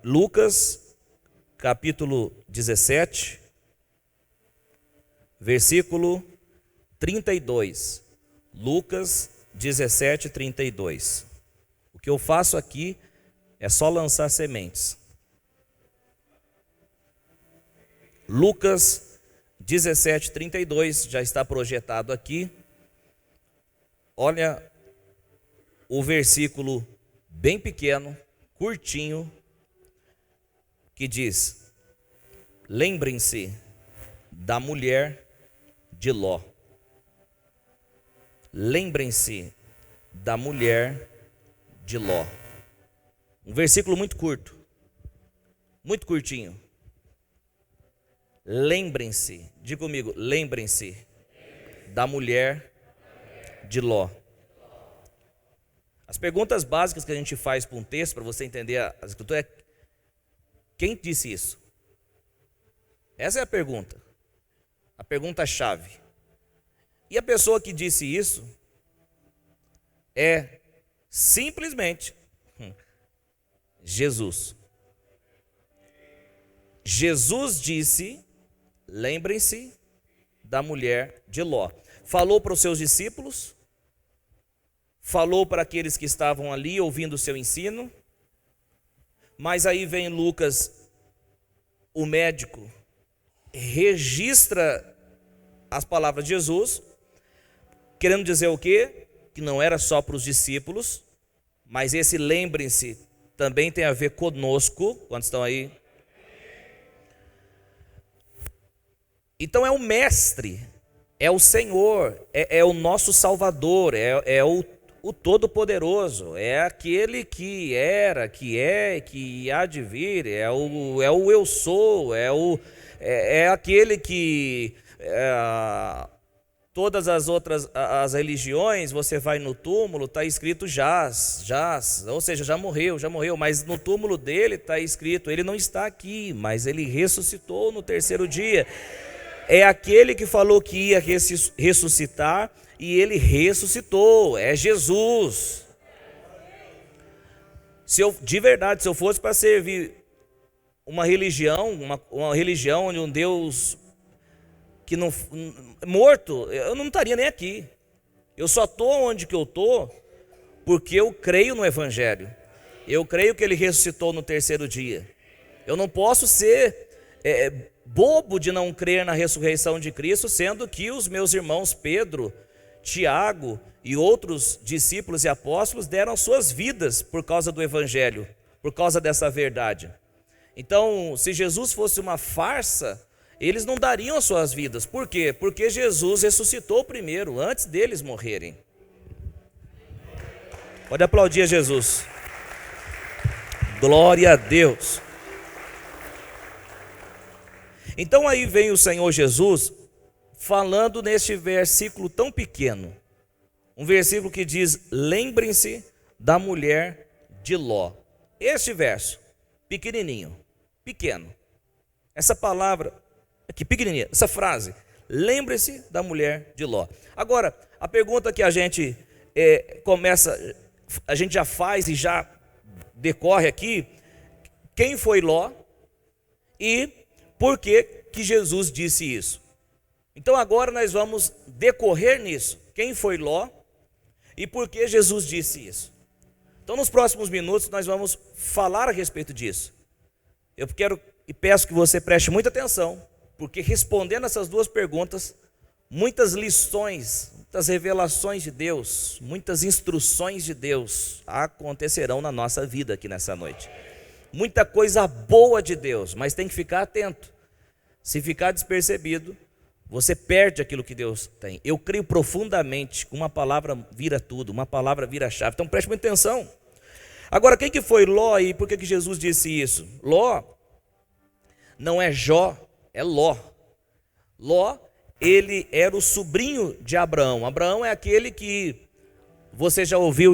Lucas, capítulo 17, versículo 32. Lucas 17, 32. O que eu faço aqui é só lançar sementes. Lucas 17, 32, já está projetado aqui. Olha o versículo bem pequeno, curtinho, que diz: lembrem-se da mulher de Ló. Lembrem-se da mulher de Ló. Um versículo muito curto, muito curtinho. Lembrem-se, diga comigo, lembrem-se da mulher de Ló. As perguntas básicas que a gente faz para um texto, para você entender a escritura, é: quem disse isso? Essa é a pergunta-chave. E a pessoa que disse isso é simplesmente Jesus. Jesus disse: lembrem-se da mulher de Ló. Falou para os seus discípulos, falou para aqueles que estavam ali ouvindo o seu ensino, mas aí vem Lucas, o médico, registra as palavras de Jesus, querendo dizer o quê? Que não era só para os discípulos, mas esse lembrem-se também tem a ver conosco. Quantos estão aí? Então é o Mestre, é o Senhor, é o nosso Salvador, é o Todo-Poderoso, é aquele que era, que é, que há de vir, é o eu sou, é aquele que todas as outras as religiões, você vai no túmulo, está escrito jaz, ou seja, já morreu, mas no túmulo dele está escrito, ele não está aqui, mas ele ressuscitou no terceiro dia. É aquele que falou que ia ressuscitar e ele ressuscitou, é Jesus. De verdade, se eu fosse para servir uma religião onde um Deus que não morto, eu não estaria nem aqui. Eu só estou onde que eu estou porque eu creio no Evangelho. Eu creio que ele ressuscitou no terceiro dia. Eu não posso ser bobo de não crer na ressurreição de Cristo, sendo que os meus irmãos Pedro, Tiago e outros discípulos e apóstolos deram suas vidas por causa do Evangelho, por causa dessa verdade. Então, se Jesus fosse uma farsa, eles não dariam as suas vidas. Por quê? Porque Jesus ressuscitou primeiro, antes deles morrerem. Pode aplaudir a Jesus. Glória a Deus. Então aí vem o Senhor Jesus falando neste versículo tão pequeno. Um versículo que diz: lembrem-se da mulher de Ló. Este verso, pequenininho, pequeno. Essa palavra aqui, pequenininha, essa frase, lembre-se da mulher de Ló. Agora, a pergunta que a gente a gente já faz e já decorre aqui: quem foi Ló e por que que Jesus disse isso? Então agora nós vamos decorrer nisso. Quem foi Ló e por que Jesus disse isso? Então nos próximos minutos nós vamos falar a respeito disso. Eu quero e peço que você preste muita atenção, porque respondendo essas duas perguntas, muitas lições, muitas revelações de Deus, muitas instruções de Deus acontecerão na nossa vida aqui nessa noite. Muita coisa boa de Deus, mas tem que ficar atento. Se ficar despercebido, você perde aquilo que Deus tem. Eu creio profundamente que uma palavra vira tudo, uma palavra vira chave. Então preste muita atenção. Agora, quem que foi Ló e por que Jesus disse isso? Ló não é Jó, é Ló. Ló, ele era o sobrinho de Abraão. Abraão é aquele que você já ouviu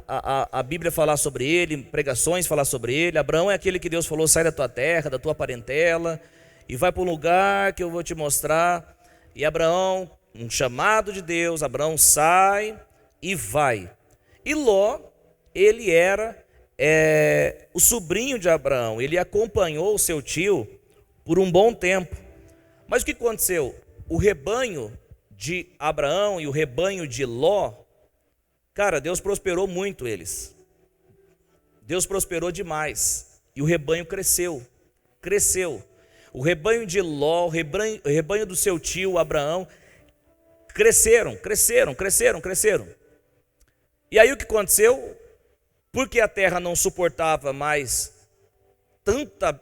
a Bíblia falar sobre ele, pregações falar sobre ele. Abraão é aquele que Deus falou: sai da tua terra, da tua parentela e vai para um lugar que eu vou te mostrar. E Abraão, um chamado de Deus, Abraão sai e vai. E Ló, ele era o sobrinho de Abraão, ele acompanhou o seu tio por um bom tempo. Mas o que aconteceu? O rebanho de Abraão e o rebanho de Ló, cara, Deus prosperou muito eles. Deus prosperou demais. E o rebanho cresceu. O rebanho de Ló, o rebanho do seu tio Abraão, cresceram. E aí o que aconteceu? Porque a terra não suportava mais tantos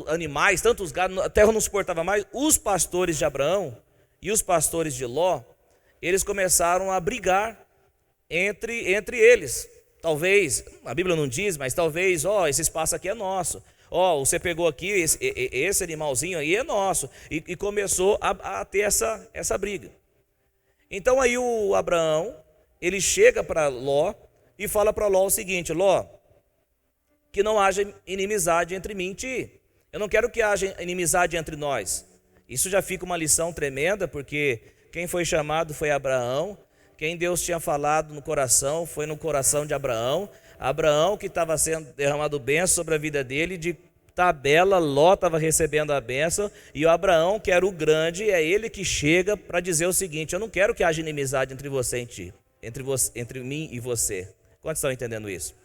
animais, tantos gados, a terra não suportava mais, os pastores de Abraão e os pastores de Ló, eles começaram a brigar entre eles. Talvez, a Bíblia não diz, mas talvez, esse espaço aqui é nosso. Você pegou aqui, esse animalzinho aí é nosso. E começou a ter essa briga. Então aí o Abraão, ele chega para Ló e fala para Ló o seguinte: Ló, que não haja inimizade entre mim e ti. Eu não quero que haja inimizade entre nós. Isso já fica uma lição tremenda, porque quem foi chamado foi Abraão. Quem Deus tinha falado no coração foi no coração de Abraão. Abraão que estava sendo derramado bênção sobre a vida dele, de tabela, Ló estava recebendo a bênção, e o Abraão, que era o grande, é ele que chega para dizer o seguinte: eu não quero que haja inimizade entre você e ti, entre mim e você. Quantos estão entendendo isso?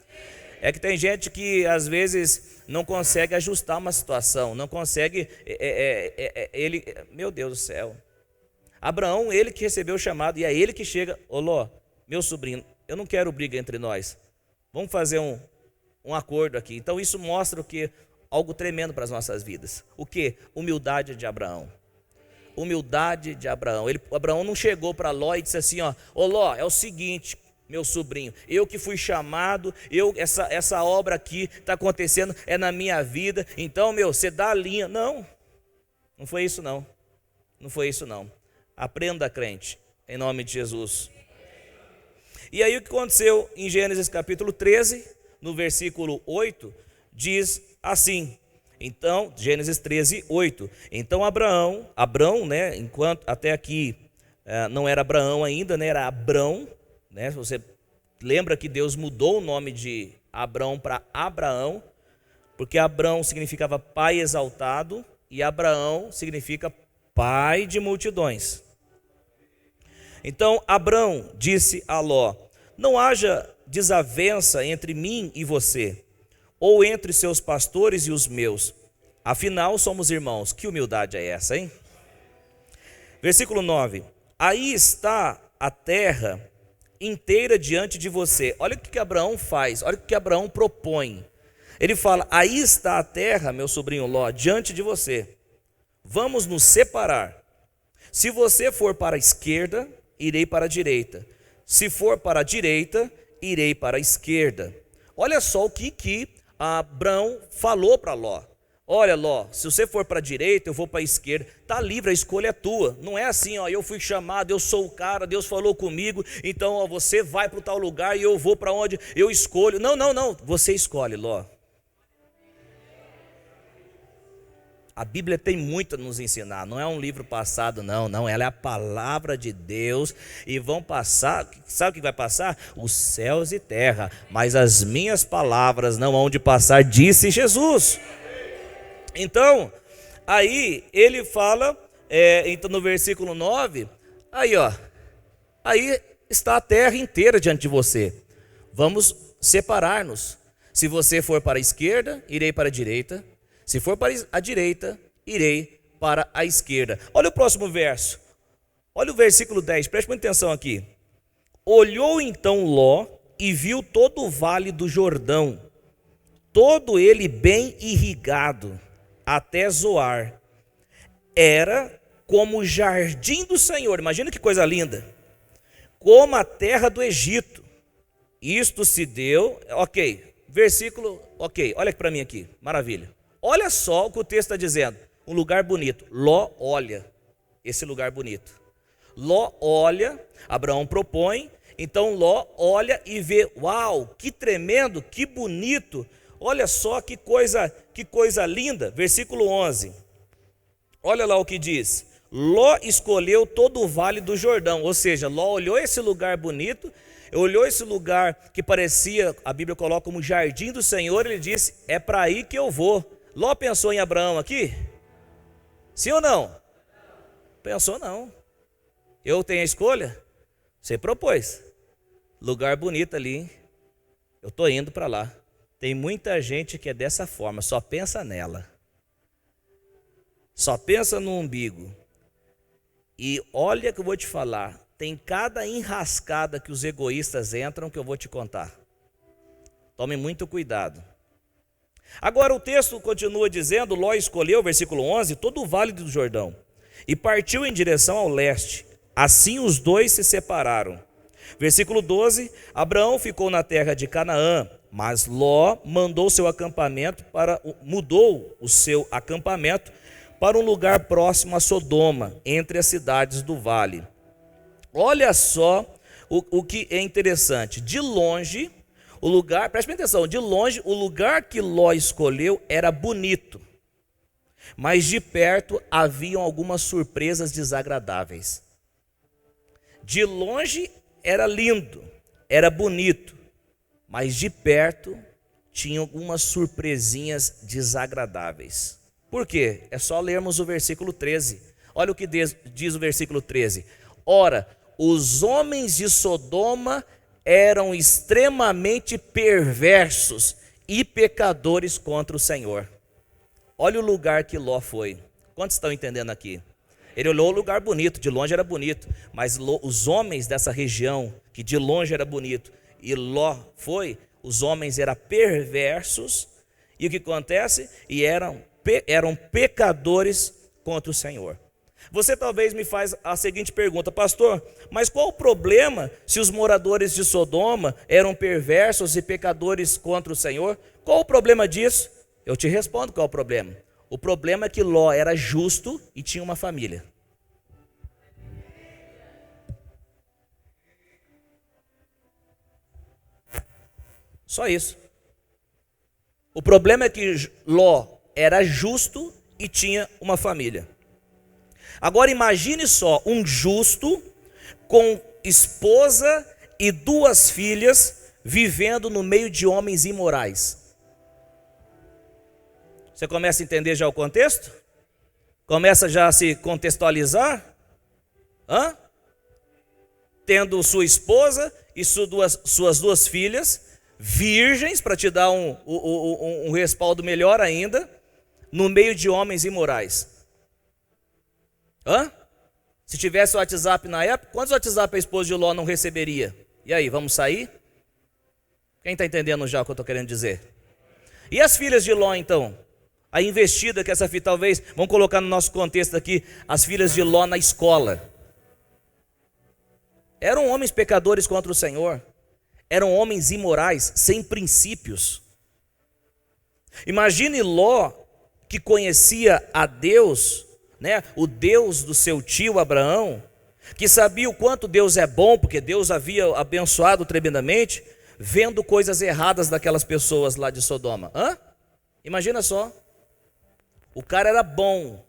É que tem gente que às vezes não consegue ajustar uma situação, não consegue, meu Deus do céu. Abraão, ele que recebeu o chamado, e é ele que chega: ô Ló, meu sobrinho, eu não quero briga entre nós, vamos fazer um acordo aqui. Então isso mostra o que? Algo tremendo para as nossas vidas. O que? Humildade de Abraão. Humildade de Abraão. Abraão não chegou para Ló e disse assim: ô Ló, é o seguinte, meu sobrinho, eu que fui chamado, essa obra aqui está acontecendo, é na minha vida, então, você dá a linha. Não foi isso não. Não foi isso não. Aprenda, crente, em nome de Jesus. E aí o que aconteceu em Gênesis capítulo 13, no versículo 8, diz assim, então, Gênesis 13, 8. Então Abraão, né, enquanto até aqui não era Abraão ainda, né, era Abrão, né? Você lembra que Deus mudou o nome de Abrão para Abraão, porque Abrão significava pai exaltado e Abraão significa pai de multidões. Então Abrão disse a Ló: não haja desavença entre mim e você, ou entre seus pastores e os meus, afinal somos irmãos. Que humildade é essa, hein? Versículo 9: aí está a terra inteira diante de você. Olha o que Abraão faz, olha o que Abraão propõe. Ele fala: aí está a terra, meu sobrinho Ló, diante de você. Vamos nos separar. Se você for para a esquerda, irei para a direita. Se for para a direita, irei para a esquerda. Olha só o que Abraão falou para Ló. Olha, Ló, se você for para a direita, eu vou para a esquerda. Está livre, a escolha é tua. Não é assim, eu fui chamado, eu sou o cara, Deus falou comigo, então você vai para o tal lugar e eu vou para onde eu escolho. Não. Você escolhe, Ló. A Bíblia tem muito a nos ensinar, não é um livro passado, não, ela é a palavra de Deus, e vão passar, sabe o que vai passar? Os céus e terra, mas as minhas palavras não hão de passar, disse Jesus. Então, aí ele fala, então no versículo 9, aí está a terra inteira diante de você, vamos separar-nos. Se você for para a esquerda, irei para a direita. Se for para a direita, irei para a esquerda. Olha o próximo verso. Olha o versículo 10, preste muita atenção aqui. Olhou então Ló e viu todo o vale do Jordão, todo ele bem irrigado, até Zoar. Era como o jardim do Senhor. Imagina que coisa linda. Como a terra do Egito. Isto se deu, versículo, olha aqui para mim aqui, maravilha. Olha só o que o texto está dizendo. Um lugar bonito. Ló olha esse lugar bonito. Ló olha, Abraão propõe, então Ló olha e vê, uau, que tremendo, que bonito. Olha só que coisa linda. Versículo 11. Olha lá o que diz. Ló escolheu todo o vale do Jordão, ou seja, Ló olhou esse lugar bonito, olhou esse lugar que parecia, a Bíblia coloca como jardim do Senhor, ele disse: é para aí que eu vou. Ló pensou em Abraão aqui? Sim ou não? Pensou não. Eu tenho a escolha? Você propôs. Lugar bonito ali, hein? Eu estou indo para lá. Tem muita gente que é dessa forma, só pensa nela. Só pensa no umbigo. E olha que eu vou te falar, tem cada enrascada que os egoístas entram que eu vou te contar. Tome muito cuidado. Agora o texto continua dizendo: Ló escolheu, versículo 11, todo o vale do Jordão e partiu em direção ao leste. Assim os dois se separaram. Versículo 12, Abraão ficou na terra de Canaã, mas Ló mudou o seu acampamento para um lugar próximo a Sodoma, entre as cidades do vale. Olha só o que é interessante. De longe, o lugar, preste atenção, de longe, o lugar que Ló escolheu era bonito, mas de perto haviam algumas surpresas desagradáveis. De longe era lindo, era bonito, mas de perto tinha algumas surpresinhas desagradáveis. Por quê? É só lermos o versículo 13. Olha o que diz o versículo 13. Ora, os homens de Sodoma eram extremamente perversos e pecadores contra o Senhor. Olha o lugar que Ló foi. Quantos estão entendendo aqui? Ele olhou o lugar bonito, de longe era bonito, mas os homens dessa região, que de longe era bonito, e Ló foi, os homens eram perversos, e o que acontece? E eram pecadores contra o Senhor. Você talvez me faz a seguinte pergunta: pastor, mas qual o problema se os moradores de Sodoma eram perversos e pecadores contra o Senhor? Qual o problema disso? Eu te respondo qual é o problema. O problema é que Ló era justo e tinha uma família. Só isso. O problema é que Ló era justo e tinha uma família. Agora imagine só, um justo com esposa e 2 filhas vivendo no meio de homens imorais. Você começa a entender já o contexto? Começa já a se contextualizar? Tendo sua esposa e suas 2 filhas, virgens, para te dar um respaldo melhor ainda, no meio de homens imorais. Se tivesse o WhatsApp na época, quantos WhatsApp a esposa de Ló não receberia? E aí, vamos sair? Quem está entendendo já o que eu estou querendo dizer? E as filhas de Ló então? A investida que essa filha, talvez, vamos colocar no nosso contexto aqui, as filhas de Ló na escola. Eram homens pecadores contra o Senhor. Eram homens imorais, sem princípios. Imagine Ló, que conhecia a Deus, né, o Deus do seu tio Abraão, que sabia o quanto Deus é bom, porque Deus havia abençoado tremendamente, vendo coisas erradas daquelas pessoas lá de Sodoma. Imagina só. O cara era bom,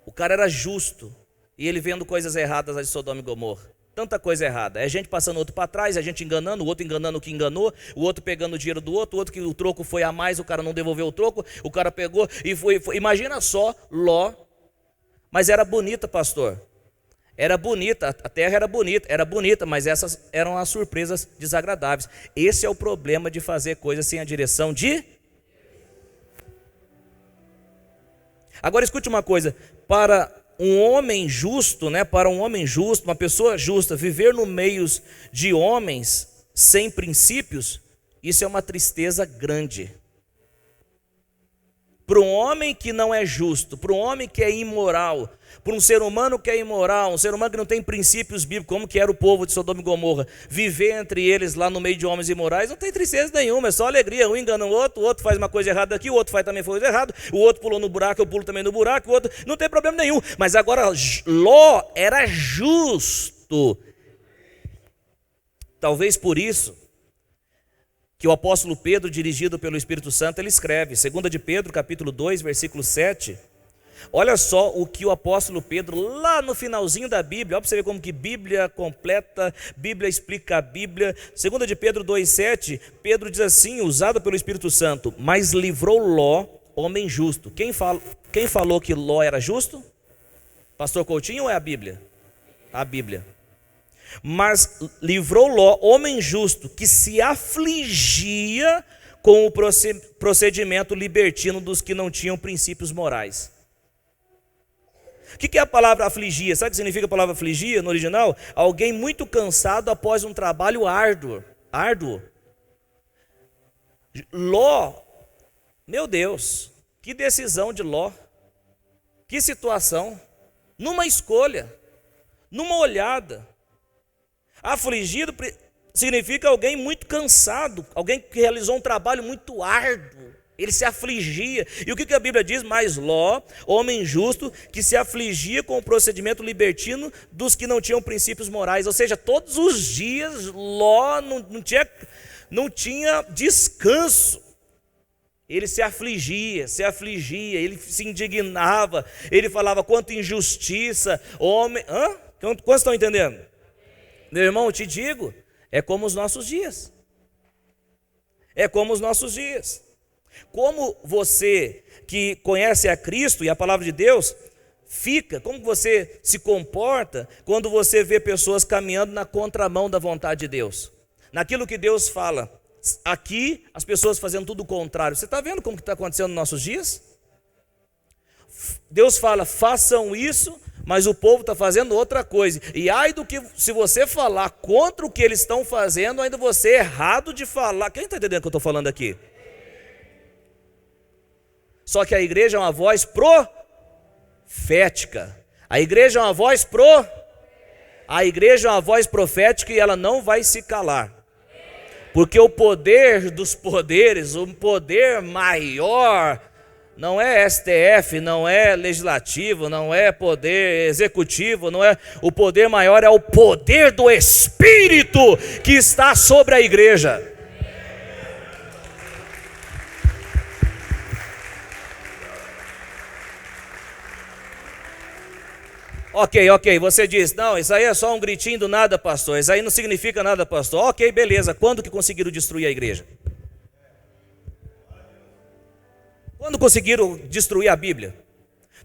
o cara era justo, e ele vendo coisas erradas lá de Sodoma e Gomorra. Tanta coisa errada. É gente passando outro para trás, é gente enganando, o outro enganando o que enganou, o outro pegando o dinheiro do outro, o outro que o troco foi a mais, o cara não devolveu o troco, o cara pegou e foi. Imagina só, Ló. Mas era bonita, pastor. Era bonita, a terra era bonita, mas essas eram as surpresas desagradáveis. Esse é o problema de fazer coisas sem a direção de... Agora escute uma coisa, para um homem justo, uma pessoa justa, viver no meio de homens sem princípios, isso é uma tristeza grande. Para um homem que não é justo, para um homem que é imoral, para um ser humano que é imoral, um ser humano que não tem princípios bíblicos, como que era o povo de Sodoma e Gomorra, viver entre eles lá no meio de homens imorais, não tem tristeza nenhuma, é só alegria. Um engana o outro faz uma coisa errada aqui, o outro faz também coisa errada, o outro pulou no buraco, eu pulo também no buraco, o outro, não tem problema nenhum. Mas agora Ló era justo. Talvez por isso que o apóstolo Pedro, dirigido pelo Espírito Santo, ele escreve, 2 de Pedro, capítulo 2, versículo 7, Olha só o que o apóstolo Pedro, lá no finalzinho da Bíblia, olha para você ver como que Bíblia completa, Bíblia explica a Bíblia. 2 de Pedro 2,7, Pedro diz assim, usado pelo Espírito Santo: mas livrou Ló, homem justo. Quem falou que Ló era justo? Pastor Coutinho ou é a Bíblia? A Bíblia. Mas livrou Ló, homem justo, que se afligia com o procedimento libertino dos que não tinham princípios morais. O que é a palavra afligia? Sabe o que significa a palavra afligia no original? Alguém muito cansado após um trabalho árduo. Ló, meu Deus, que decisão de Ló, que situação, numa escolha, numa olhada. Afligido significa alguém muito cansado, alguém que realizou um trabalho muito árduo. Ele se afligia. E o que a Bíblia diz? Mas Ló, homem justo, que se afligia com o procedimento libertino dos que não tinham princípios morais. Ou seja, todos os dias Ló não tinha descanso. Ele se afligia, ele se indignava, ele falava: quanta injustiça, homem... Quantos estão entendendo? Meu irmão, eu te digo, é como os nossos dias. É como os nossos dias. Como você que conhece a Cristo e a palavra de Deus como você se comporta quando você vê pessoas caminhando na contramão da vontade de Deus, naquilo que Deus fala. Aqui as pessoas fazendo tudo o contrário. Você está vendo como que está acontecendo nos nossos dias? Deus fala: façam isso, mas o povo está fazendo outra coisa. E ai do que se você falar contra o que eles estão fazendo, ainda você é errado de falar. Quem está entendendo o que eu estou falando aqui? Só que a igreja é uma voz profética. A igreja é uma voz profética, e ela não vai se calar. Porque o poder dos poderes, o poder maior, não é STF, não é legislativo, não é poder executivo, não é. O poder maior é o poder do Espírito que está sobre a igreja. Ok, você diz: não, isso aí é só um gritinho do nada, pastor, isso aí não significa nada, pastor. Ok, beleza, quando que conseguiram destruir a igreja? Quando conseguiram destruir a Bíblia?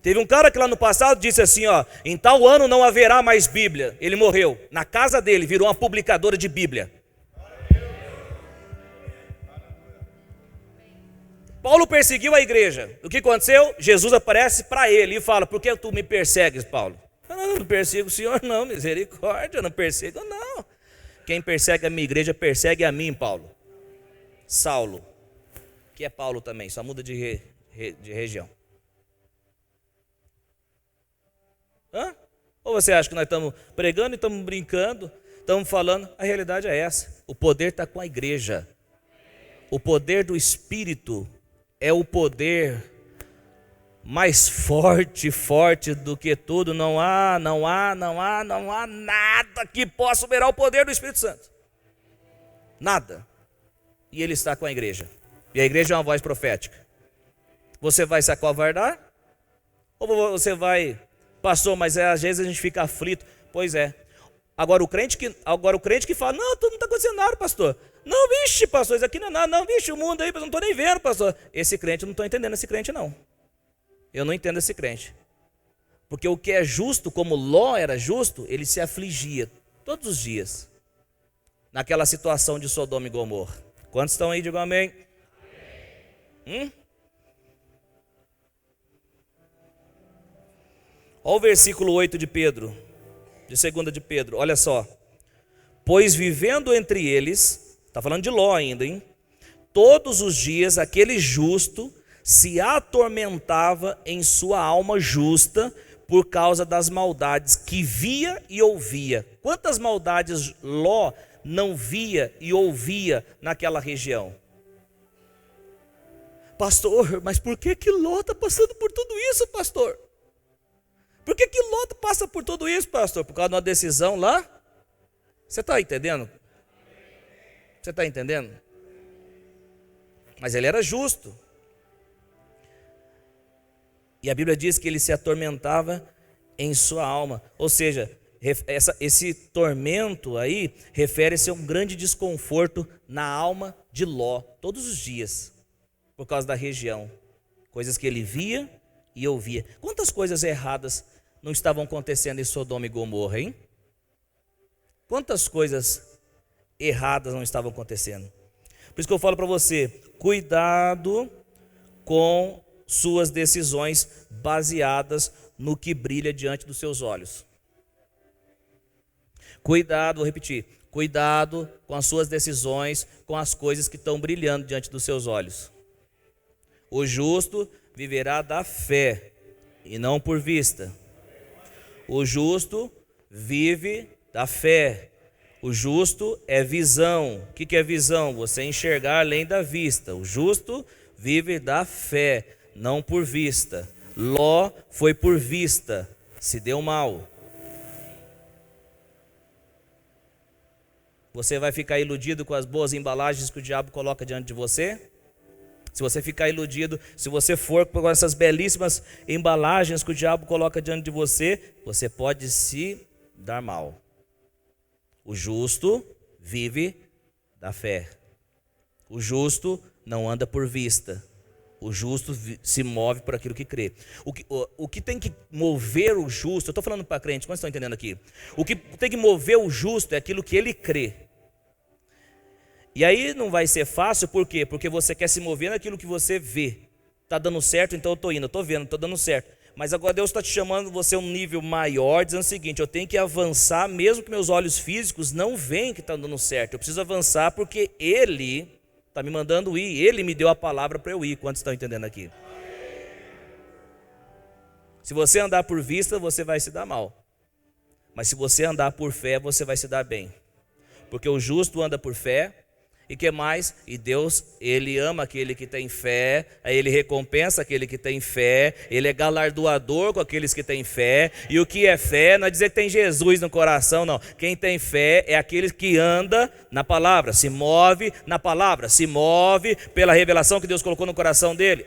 Teve um cara que lá no passado disse assim: em tal ano não haverá mais Bíblia. Ele morreu, na casa dele virou uma publicadora de Bíblia. Paulo perseguiu a igreja. O que aconteceu? Jesus aparece para ele e fala: por que tu me persegues, Paulo? Eu não persigo o senhor não, misericórdia, eu não persigo não. Quem persegue a minha igreja persegue a mim, Paulo. Saulo, que é Paulo também, só muda de região. Ou você acha que nós estamos pregando e estamos brincando, estamos falando? A realidade é essa: o poder está com a igreja. O poder do Espírito é o poder mais forte do que tudo. Não há nada que possa superar o poder do Espírito Santo. Nada. E ele está com a igreja. E a igreja é uma voz profética. Você vai se acovardar? Ou você vai: pastor, mas às vezes a gente fica aflito. Pois é. Agora o crente que fala: não está acontecendo nada, pastor. Não, vixe, pastor, isso aqui não é nada. Não, vixe, o mundo aí, eu não estou nem vendo, pastor. Esse crente, eu não estou entendendo esse crente, não. Eu não entendo esse crente. Porque o que é justo, como Ló era justo, ele se afligia todos os dias naquela situação de Sodoma e Gomorra. Quantos estão aí? Digam amém. Olha o versículo 8 de Pedro, de 2 de Pedro, olha só. Pois vivendo entre eles, está falando de Ló ainda, hein? Todos os dias aquele justo se atormentava em sua alma justa por causa das maldades que via e ouvia. Quantas maldades Ló não via e ouvia naquela região? Pastor, mas por que Ló está passando por tudo isso, pastor? Por que Ló passa por tudo isso, pastor? Por causa de uma decisão lá? Você está entendendo? Você está entendendo? Mas ele era justo. E a Bíblia diz que ele se atormentava em sua alma. Ou seja, esse tormento aí refere-se a um grande desconforto na alma de Ló, todos os dias, por causa da região. Coisas que ele via e ouvia. Quantas coisas erradas não estavam acontecendo em Sodoma e Gomorra, hein? Quantas coisas erradas não estavam acontecendo? Por isso que eu falo para você, cuidado com suas decisões baseadas no que brilha diante dos seus olhos. Cuidado, vou repetir, cuidado com as suas decisões, com as coisas que estão brilhando diante dos seus olhos. O justo viverá da fé e não por vista. O justo vive da fé. O justo é visão. O que é visão? Você enxergar além da vista. O justo vive da fé, não por vista. Ló foi por vista, se deu mal. Você vai ficar iludido com as boas embalagens que o diabo coloca diante de você? Se você ficar iludido, se você for com essas belíssimas embalagens que o diabo coloca diante de você, você pode se dar mal. O justo vive da fé. O justo não anda por vista. O justo se move por aquilo que crê. O que tem que mover o justo, eu estou falando para crente, quantos estão entendendo aqui? O que tem que mover o justo é aquilo que ele crê. E aí não vai ser fácil, por quê? Porque você quer se mover naquilo que você vê. Está dando certo, então eu estou indo, eu estou vendo, estou dando certo. Mas agora Deus está te chamando você a um nível maior, dizendo o seguinte, eu tenho que avançar, mesmo que meus olhos físicos não veem que está dando certo. Eu preciso avançar porque Ele está me mandando ir, Ele me deu a palavra para eu ir. Quantos estão entendendo aqui? Se você andar por vista, você vai se dar mal. Mas se você andar por fé, você vai se dar bem. Porque o justo anda por fé. E que mais? E Deus, Ele ama aquele que tem fé, aí Ele recompensa aquele que tem fé, Ele é galardoador com aqueles que têm fé. E o que é fé? Não é dizer que tem Jesus no coração, não. Quem tem fé é aquele que anda na palavra, se move na palavra, se move pela revelação que Deus colocou no coração dele.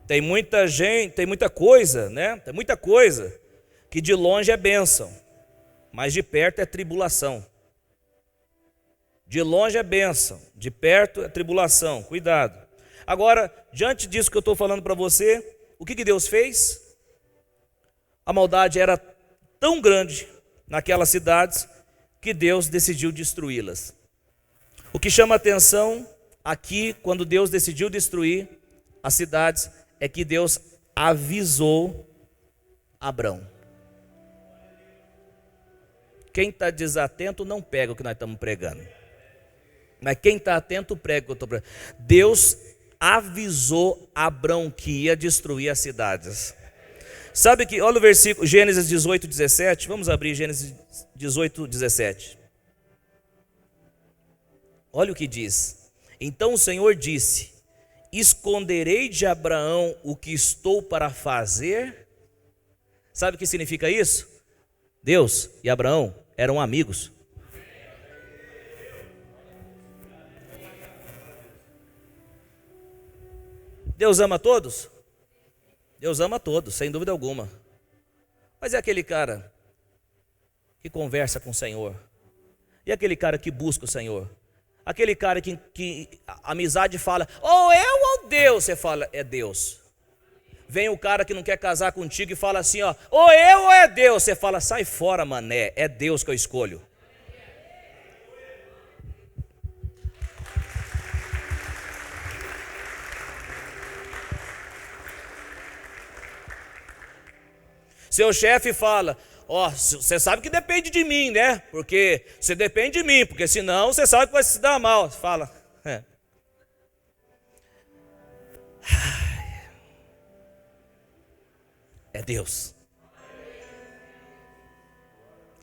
Tem muita gente, tem muita coisa, né? Tem muita coisa que de longe é bênção, mas de perto é tribulação. De longe é bênção, de perto é tribulação. Cuidado. Agora, diante disso que eu estou falando para você, o que Deus fez? A maldade era tão grande naquelas cidades que Deus decidiu destruí-las. O que chama atenção aqui, quando Deus decidiu destruir as cidades, é que Deus avisou Abrão. Quem está desatento não pega o que nós estamos pregando. Mas quem está atento prega o que eu estou pregando. Deus avisou Abrão que ia destruir as cidades. Sabe que, olha o versículo, Gênesis 18, 17. Vamos abrir Gênesis 18, 17. Olha o que diz. Então o Senhor disse: esconderei de Abraão o que estou para fazer? Sabe o que significa isso? Deus e Abraão eram amigos. Deus ama todos? Deus ama todos, sem dúvida alguma. Mas é aquele cara que conversa com o Senhor. E aquele cara que busca o Senhor. Aquele cara que a amizade fala, ou eu ou Deus. Você fala, é Deus. Vem o cara que não quer casar contigo e fala assim, ó, ou eu ou é Deus. Você fala, sai fora, mané, é Deus que eu escolho. Seu chefe fala, ó, você sabe que depende de mim, né? Porque você depende de mim, porque senão você sabe que vai se dar mal. Você fala, é Deus.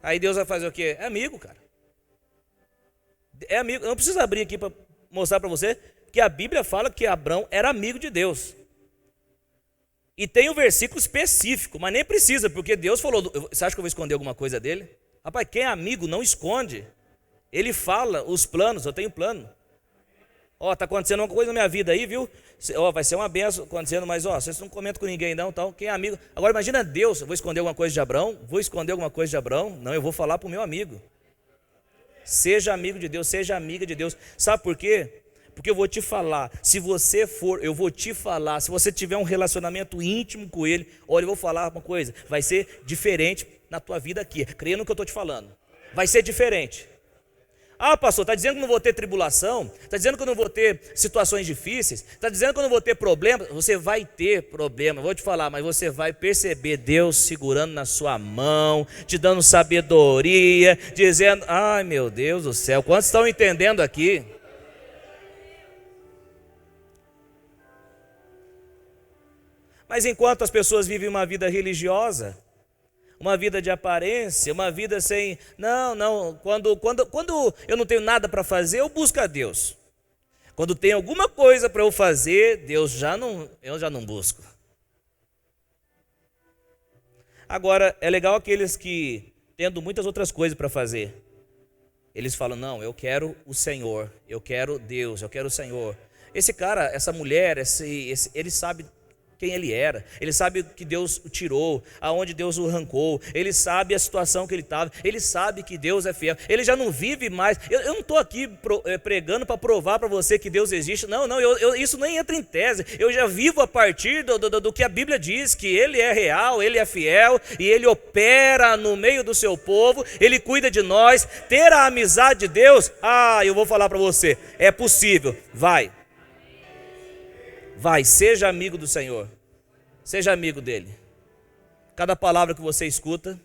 Aí Deus vai fazer o quê? É amigo, cara. É amigo. Eu não preciso abrir aqui para mostrar para você que a Bíblia fala que Abrão era amigo de Deus. E tem um versículo específico, mas nem precisa, porque Deus falou, você acha que eu vou esconder alguma coisa dele? Rapaz, quem é amigo não esconde. Ele fala os planos, eu tenho plano. Ó, tá acontecendo uma coisa na minha vida aí, viu? Ó, vai ser uma benção acontecendo, mas ó, vocês não comentam com ninguém não, tal. Quem é amigo? Agora imagina Deus, eu vou esconder alguma coisa de Abraão? Vou esconder alguma coisa de Abraão? Não, eu vou falar para o meu amigo. Seja amigo de Deus, seja amiga de Deus. Sabe por quê? Porque eu vou te falar, se você for, eu vou te falar, se você tiver um relacionamento íntimo com Ele, olha, eu vou falar uma coisa, vai ser diferente na tua vida aqui, creia no que eu estou te falando, vai ser diferente. Ah, pastor, está dizendo que não vou ter tribulação, está dizendo que eu não vou ter situações difíceis, está dizendo que eu não vou ter problemas. Você vai ter problema, vou te falar, mas você vai perceber Deus segurando na sua mão, te dando sabedoria, dizendo, ai meu Deus do céu, quantos estão entendendo aqui? Mas enquanto as pessoas vivem uma vida religiosa, uma vida de aparência, uma vida sem... Não, quando eu não tenho nada para fazer, eu busco a Deus. Quando tem alguma coisa para eu fazer, eu já não busco. Agora, é legal aqueles que, tendo muitas outras coisas para fazer, eles falam, não, eu quero o Senhor, eu quero Deus, eu quero o Senhor. Esse cara, essa mulher, ele sabe quem ele era, ele sabe que Deus o tirou, aonde Deus o arrancou, ele sabe a situação que ele estava, ele sabe que Deus é fiel, ele já não vive mais. Eu não estou aqui pregando para provar para você que Deus existe, não, isso nem entra em tese, eu já vivo a partir do que a Bíblia diz, que Ele é real, Ele é fiel, e Ele opera no meio do seu povo, Ele cuida de nós. Ter a amizade de Deus, eu vou falar para você, é possível, vai, seja amigo do Senhor, seja amigo dele. Cada palavra que você escuta,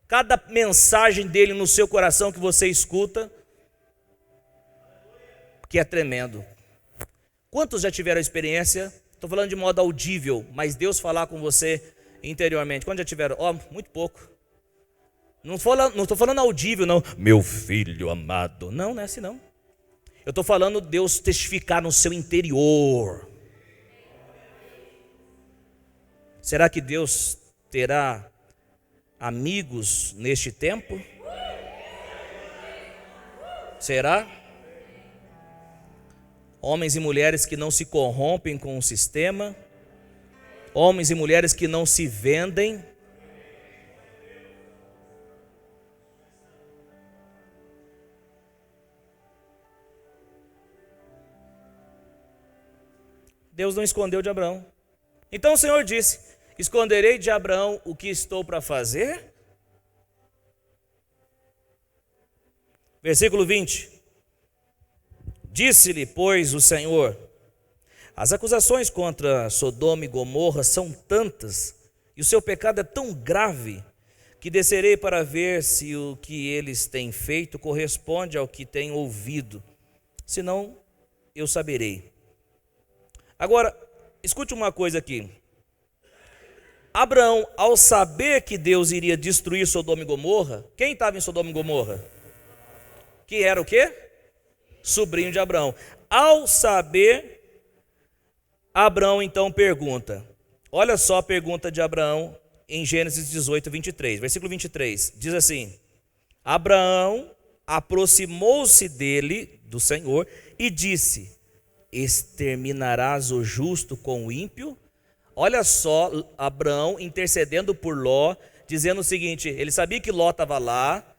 cada mensagem dele no seu coração que você escuta, que é tremendo. Quantos já tiveram a experiência, estou falando de modo audível, mas Deus falar com você interiormente? Quantos já tiveram? Muito pouco. Não estou falando audível, não. Meu filho amado. Não é assim não. Eu estou falando Deus testificar no seu interior. Será que Deus terá amigos neste tempo? Será? Homens e mulheres que não se corrompem com o sistema, homens e mulheres que não se vendem. Deus não escondeu de Abraão. Então o Senhor disse, esconderei de Abraão o que estou para fazer? Versículo 20. Disse-lhe, pois, o Senhor, as acusações contra Sodoma e Gomorra são tantas, e o seu pecado é tão grave, que descerei para ver se o que eles têm feito corresponde ao que tenho ouvido, senão eu saberei. Agora, escute uma coisa aqui. Abraão, ao saber que Deus iria destruir Sodoma e Gomorra, quem estava em Sodoma e Gomorra? Que era o quê? Sobrinho de Abraão. Ao saber, Abraão então pergunta. Olha só a pergunta de Abraão em Gênesis 18, 23. Versículo 23, diz assim: Abraão aproximou-se dele, do Senhor, e disse: exterminarás o justo com o ímpio? Olha só, Abraão intercedendo por Ló, dizendo o seguinte, ele sabia que Ló estava lá,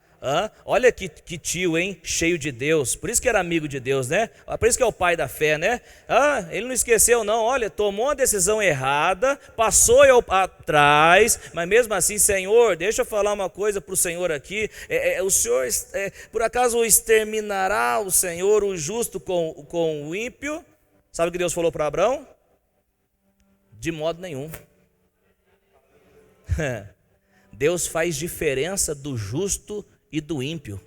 olha que tio, hein, cheio de Deus, por isso que era amigo de Deus, né? Por isso que é o pai da fé, né? Ele não esqueceu não, olha, tomou uma decisão errada, passou eu atrás, mas mesmo assim, Senhor, deixa eu falar uma coisa para o Senhor aqui, o Senhor, por acaso exterminará o Senhor o justo com o ímpio? Sabe o que Deus falou para Abraão? De modo nenhum. Deus faz diferença do justo e do ímpio.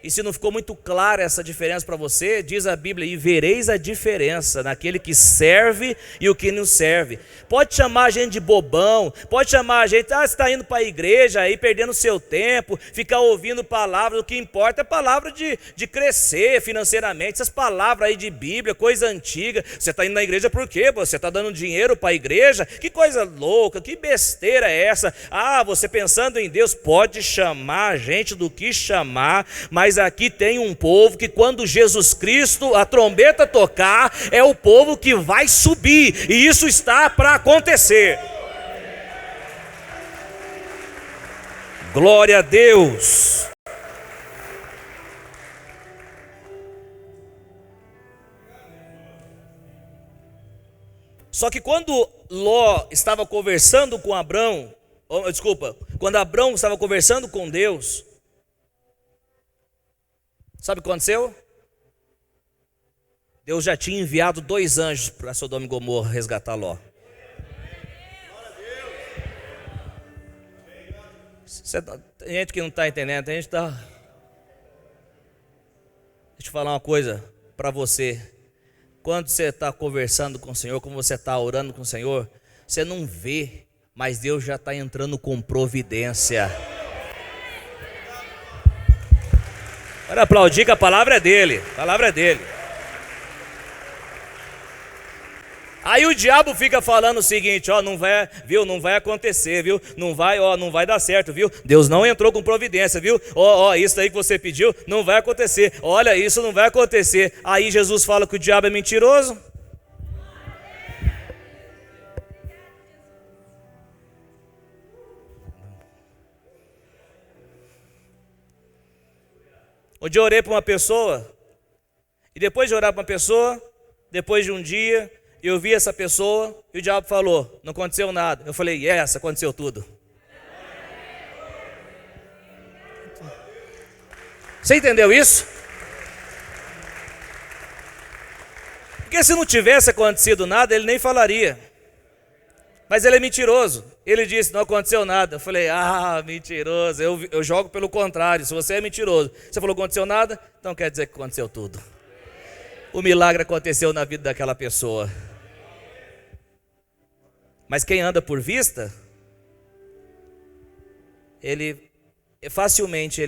E se não ficou muito clara essa diferença para você, diz a Bíblia, e vereis a diferença naquele que serve e o que não serve. Pode chamar a gente de bobão, pode chamar a gente, você está indo para a igreja aí, perdendo seu tempo, ficar ouvindo palavras, o que importa é palavra de crescer financeiramente, essas palavras aí de Bíblia, coisa antiga. Você está indo na igreja por quê? Você está dando dinheiro para a igreja? Que coisa louca, que besteira é essa? Ah, você pensando em Deus, pode chamar a gente do que chamar, mas aqui tem um povo que quando Jesus Cristo, a trombeta tocar, é o povo que vai subir, e isso está para acontecer. Glória a Deus. Só que quando Ló estava conversando com Abrão, quando Abrão estava conversando com Deus, sabe o que aconteceu? Deus já tinha enviado 2 anjos para Sodoma e Gomorra resgatar Ló. Tem gente que não está entendendo, tem gente que está... Deixa eu falar uma coisa para você. Quando você está conversando com o Senhor, quando você está orando com o Senhor, você não vê, mas Deus já está entrando com providência. Para aplaudir que a palavra é dele, a palavra é dele. Aí o diabo fica falando o seguinte, ó, não vai acontecer, viu? Não vai dar certo, viu? Deus não entrou com providência, viu? Ó, isso aí que você pediu, não vai acontecer. Olha, isso não vai acontecer. Aí Jesus fala que o diabo é mentiroso. Um dia eu orei para uma pessoa, e depois de orar para uma pessoa, depois de um dia, eu vi essa pessoa, e o diabo falou, não aconteceu nada. Eu falei, yes, aconteceu tudo. Você entendeu isso? Porque se não tivesse acontecido nada, ele nem falaria. Mas ele é mentiroso. Ele disse, não aconteceu nada. Eu falei, mentiroso. Eu jogo pelo contrário. Se você é mentiroso, você falou que aconteceu nada, então quer dizer que aconteceu tudo. O milagre aconteceu na vida daquela pessoa. Mas quem anda por vista, ele facilmente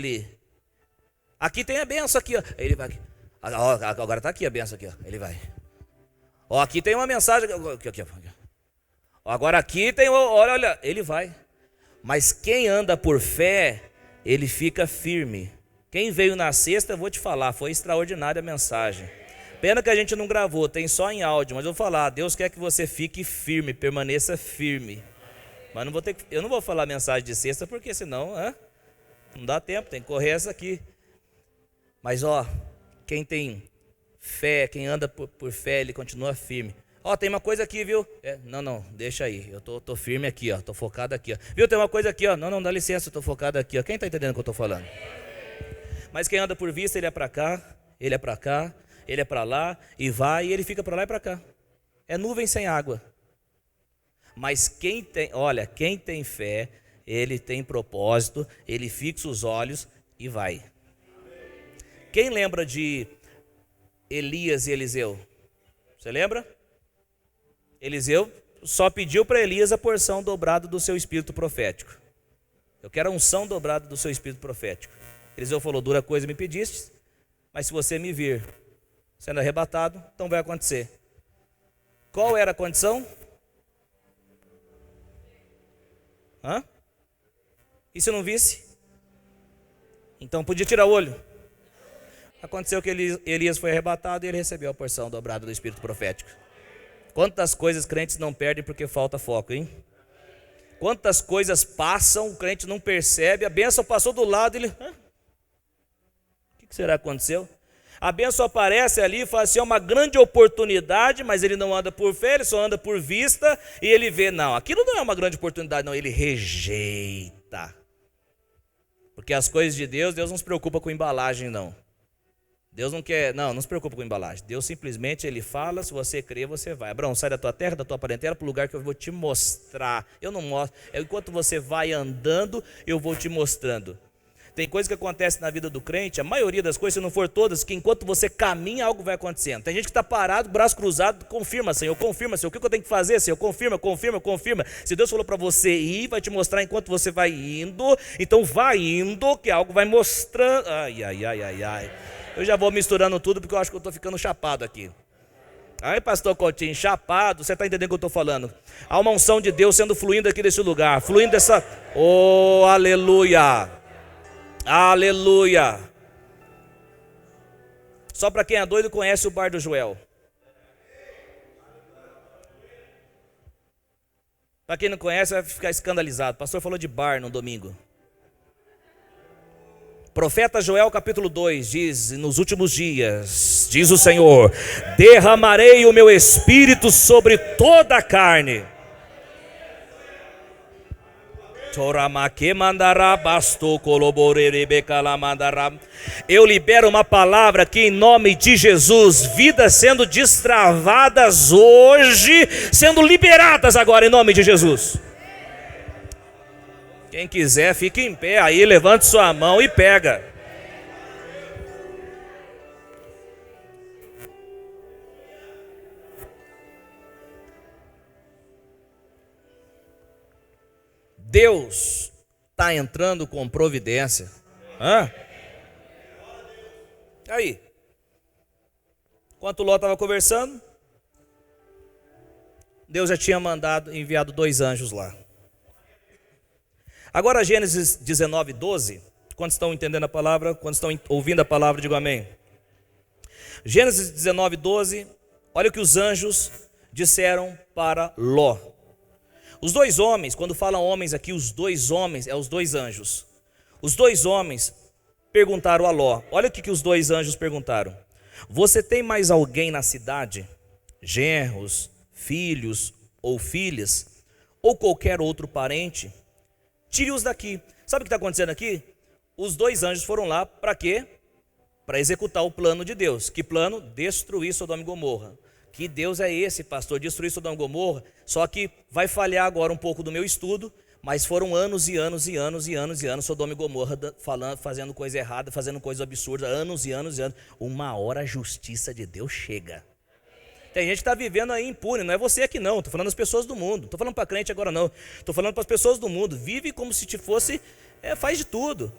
aqui tem a benção aqui, ó. Ele vai aqui. Agora está aqui a benção aqui, ó. Ele vai. Ó, aqui tem uma mensagem aqui. Agora aqui tem, olha, ele vai. Mas quem anda por fé, ele fica firme. Quem veio na sexta, eu vou te falar, foi extraordinária a mensagem. Pena que a gente não gravou, tem só em áudio, mas eu vou falar, Deus quer que você fique firme, permaneça firme. Mas eu não vou falar mensagem de sexta, porque senão não dá tempo, tem que correr essa aqui. Mas quem tem fé, quem anda por fé, ele continua firme. Tem uma coisa aqui, viu? Não, deixa aí, eu tô firme aqui, ó, tô focado aqui, ó. Viu, tem uma coisa aqui, ó, não, dá licença, eu tô focado aqui, ó. Quem tá entendendo o que eu tô falando? Mas quem anda por vista, ele é para cá, ele é para cá, ele é para lá, e vai, e ele fica para lá e para cá. É nuvem sem água. Mas quem tem fé, ele tem propósito, ele fixa os olhos e vai. Quem lembra de Elias e Eliseu? Você lembra? Eliseu só pediu para Elias a porção dobrada do seu espírito profético. Eu quero a unção dobrada do seu espírito profético. Eliseu falou, dura coisa me pediste, mas se você me vir sendo arrebatado, então vai acontecer. Qual era a condição? E se não visse? Então podia tirar o olho. Aconteceu que Elias foi arrebatado e ele recebeu a porção dobrada do espírito profético. Quantas coisas crentes não perdem porque falta foco, hein? Quantas coisas passam, o crente não percebe, a bênção passou do lado, ele... O que será que aconteceu? A bênção aparece ali e fala assim, é uma grande oportunidade, mas ele não anda por fé, ele só anda por vista, e ele vê, não, aquilo não é uma grande oportunidade, não, ele rejeita. Porque as coisas de Deus não se preocupa com embalagem, não. Deus não quer, não se preocupa com embalagem. Deus simplesmente, ele fala, se você crer, você vai. Abraão, sai da tua terra, da tua parentela, para o lugar que eu vou te mostrar. Eu não mostro, enquanto você vai andando, eu vou te mostrando. Tem coisa que acontece na vida do crente, a maioria das coisas, se não for todas, que enquanto você caminha, algo vai acontecendo. Tem gente que está parado, braço cruzado, confirma, Senhor, o que eu tenho que fazer, Senhor? Confirma. Se Deus falou para você ir, vai te mostrar enquanto você vai indo, então vai indo, que algo vai mostrando. Ai. Eu já vou misturando tudo, porque eu acho que eu estou ficando chapado aqui. Aí, pastor Coutinho, chapado, você está entendendo o que eu estou falando? Há uma unção de Deus sendo fluindo aqui desse lugar, fluindo dessa... Oh, aleluia! Aleluia! Só para quem é doido conhece o bar do Joel. Para quem não conhece vai ficar escandalizado. O pastor falou de bar no domingo. Profeta Joel capítulo 2 diz: nos últimos dias, diz o Senhor, derramarei o meu espírito sobre toda a carne. Eu libero uma palavra aqui em nome de Jesus, vidas sendo destravadas hoje, sendo liberadas agora em nome de Jesus. Quem quiser, fique em pé aí, levante sua mão e pega. Deus está entrando com providência. Aí, enquanto Ló estava conversando, Deus já tinha enviado 2 anjos lá. Agora Gênesis 19, 12, quando estão entendendo a palavra, quando estão ouvindo a palavra, digo amém. Gênesis 19, 12, olha o que os anjos disseram para Ló. Os 2 homens, quando falam homens aqui, os 2 homens, os 2 anjos. Os 2 homens perguntaram a Ló, olha o que os 2 anjos perguntaram. Você tem mais alguém na cidade? Genros, filhos ou filhas, ou qualquer outro parente? Tire-os daqui. Sabe o que está acontecendo aqui? Os 2 anjos foram lá para quê? Para executar o plano de Deus. Que plano? Destruir Sodoma e Gomorra. Que Deus é esse, pastor? Destruir Sodoma e Gomorra? Só que vai falhar agora um pouco do meu estudo, mas foram anos e anos Sodoma e Gomorra fazendo coisa errada, fazendo coisa absurda, anos e anos. Uma hora a justiça de Deus chega. Tem gente que está vivendo aí impune, não é você aqui não, estou falando das pessoas do mundo, estou falando para crente agora não, estou falando para as pessoas do mundo, vive como se fosse, faz de tudo,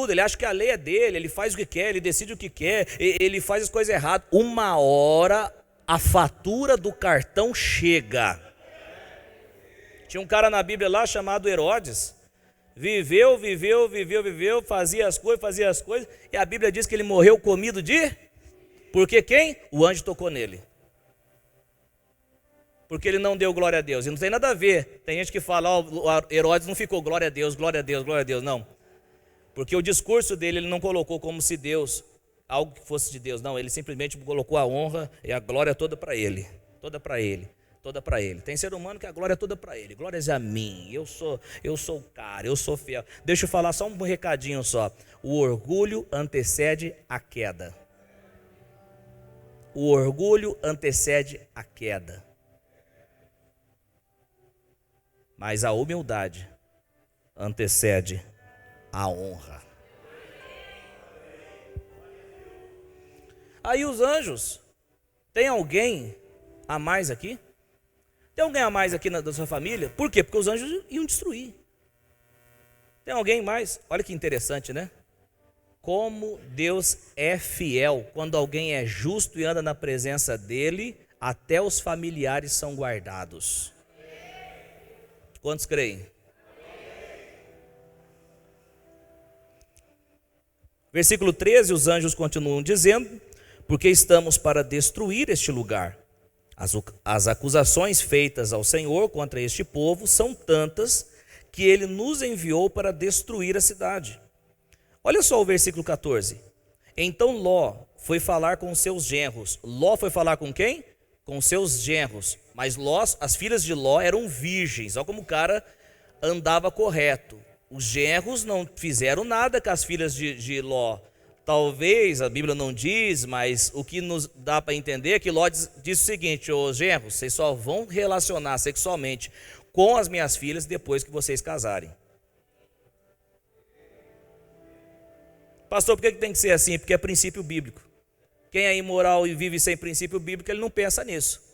ele acha que a lei é dele, ele faz o que quer, ele decide o que quer, ele faz as coisas erradas, uma hora a fatura do cartão chega. Tinha um cara na Bíblia lá chamado Herodes, viveu, fazia as coisas, e a Bíblia diz que ele morreu comido porque quem? O anjo tocou nele. Porque ele não deu glória a Deus, e não tem nada a ver, tem gente que fala, Herodes não ficou glória a Deus, não, porque o discurso dele ele não colocou como se Deus, algo que fosse de Deus, não, ele simplesmente colocou a honra e a glória toda para ele, tem ser humano que a glória é toda para ele, glórias a mim, eu sou o cara, eu sou fiel. Deixa eu falar só um recadinho só, o orgulho antecede a queda, mas a humildade antecede a honra. Aí os anjos, tem alguém a mais aqui? Tem alguém a mais aqui da sua família? Por quê? Porque os anjos iam destruir. Tem alguém mais? Olha que interessante, né? Como Deus é fiel. Quando alguém é justo e anda na presença dele, até os familiares são guardados. Quantos creem? Versículo 13, os anjos continuam dizendo: porque estamos para destruir este lugar. As acusações feitas ao Senhor contra este povo são tantas que ele nos enviou para destruir a cidade. Olha só o versículo 14. Então Ló foi falar com seus genros. Ló foi falar com quem? Com seus genros. Mas as filhas de Ló eram virgens. Olha como o cara andava correto. Os genros não fizeram nada com as filhas de Ló. Talvez, a Bíblia não diz, mas o que nos dá para entender é que Ló diz o seguinte: ô genros, vocês só vão relacionar sexualmente com as minhas filhas depois que vocês casarem. Pastor, por que tem que ser assim? Porque é princípio bíblico. Quem é imoral e vive sem princípio bíblico, ele não pensa nisso.